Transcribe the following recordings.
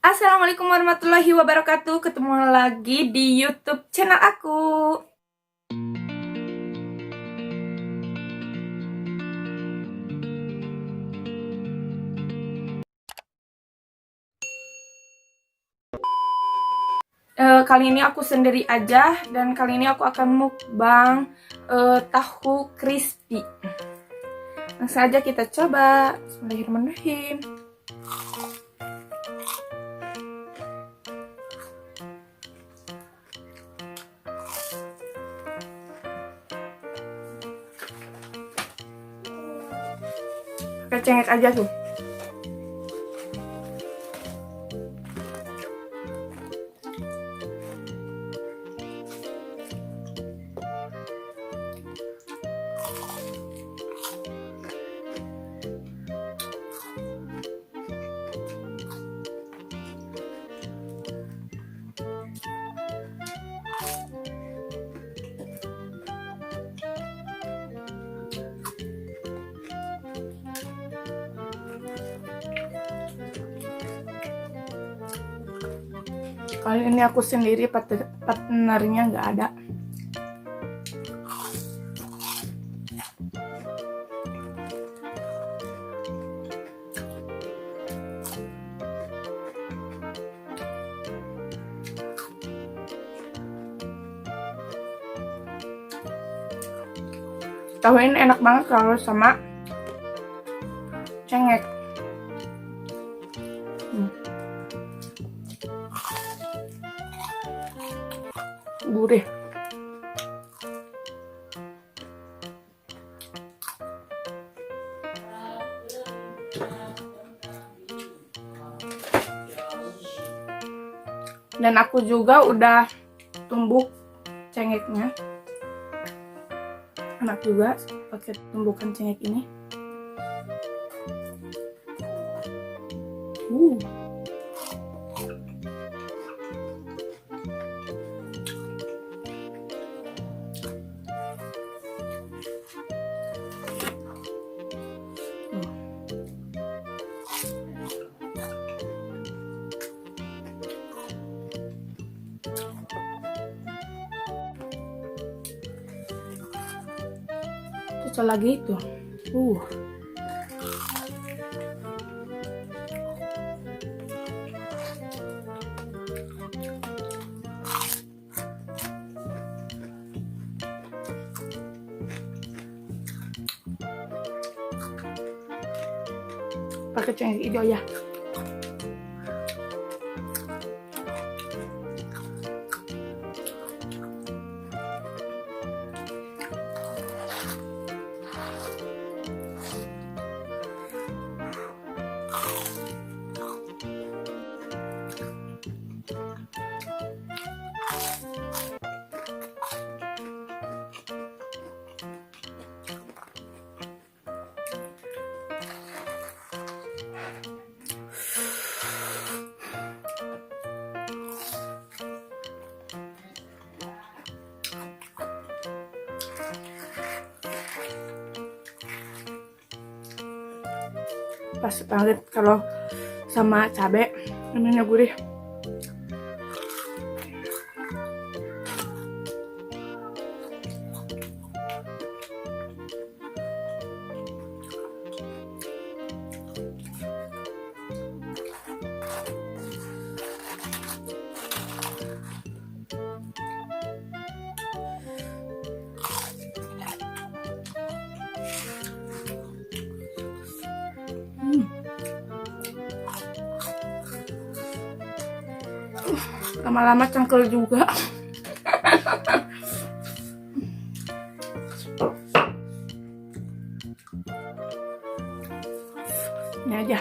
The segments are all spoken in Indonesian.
Assalamualaikum warahmatullahi wabarakatuh. Ketemu lagi di YouTube channel aku. Kali ini aku sendiri aja, dan kali ini aku akan mukbang tahu crispy. Langsung aja kita coba. Bismillahirrahmanirrahim. Pakai cengek aja tuh. Kali ini aku sendiri, partnernya nggak ada. Tahu ini enak banget kalau sama cengek. Gurih. Dan aku juga udah tumbuk cengeknya. Enak juga pakai tumbukan cengek ini. Terus lagi itu. Pakai cengek hijau ya. Pas banget kalau sama cabe, ininya gurih. Lama-lama cangkel juga. Ini aja.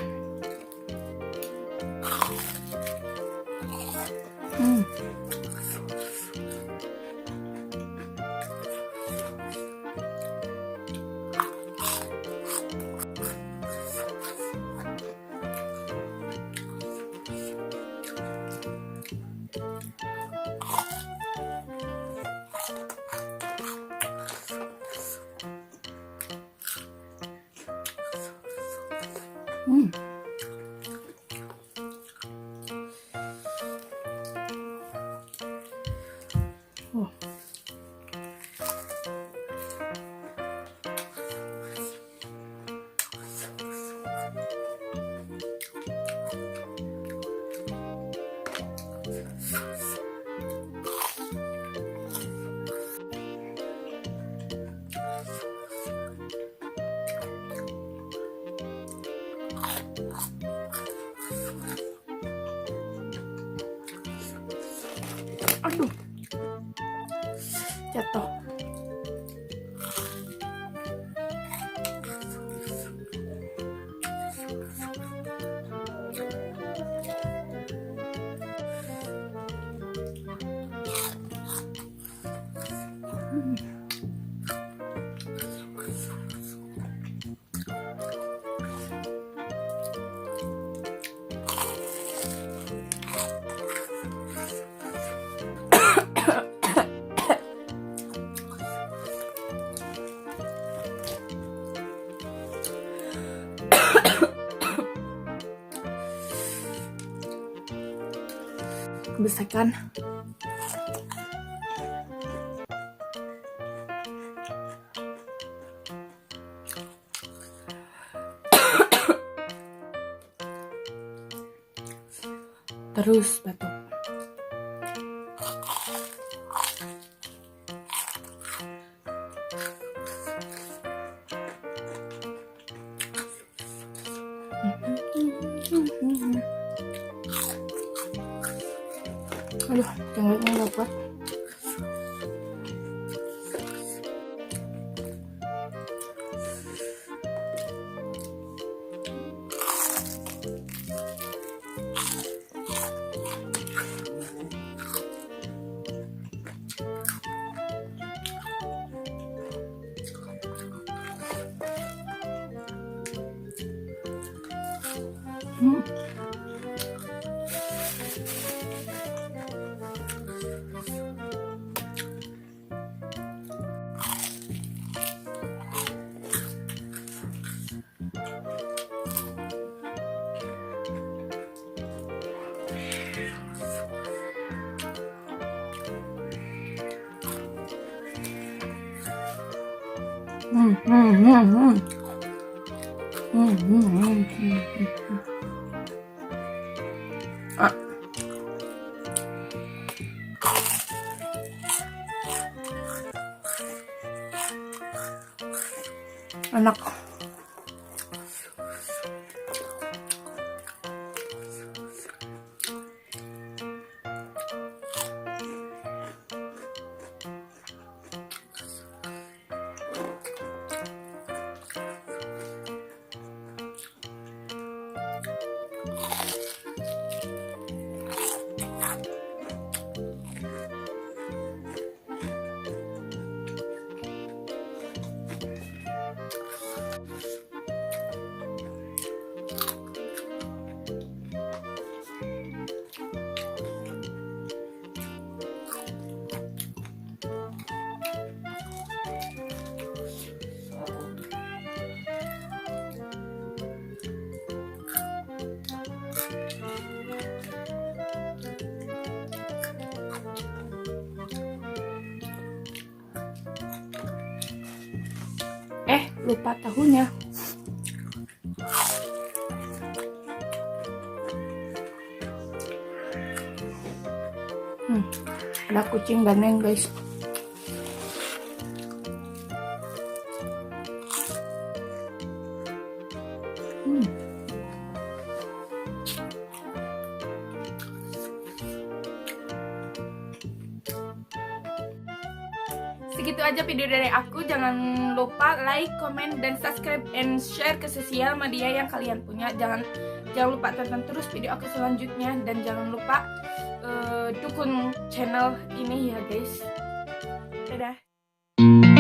Aduh, jatuh. Kebesakan. Terus batuk. Aduh, jenglotnya dapat. Ah. Enak. Lupa tahunya. Ada kucing gandeng, guys. Segitu aja video dari aku. Jangan lupa like, comment, dan subscribe and share ke sosial media yang kalian punya. Jangan lupa tonton terus video aku selanjutnya, dan jangan lupa dukung channel ini ya guys. Dadah.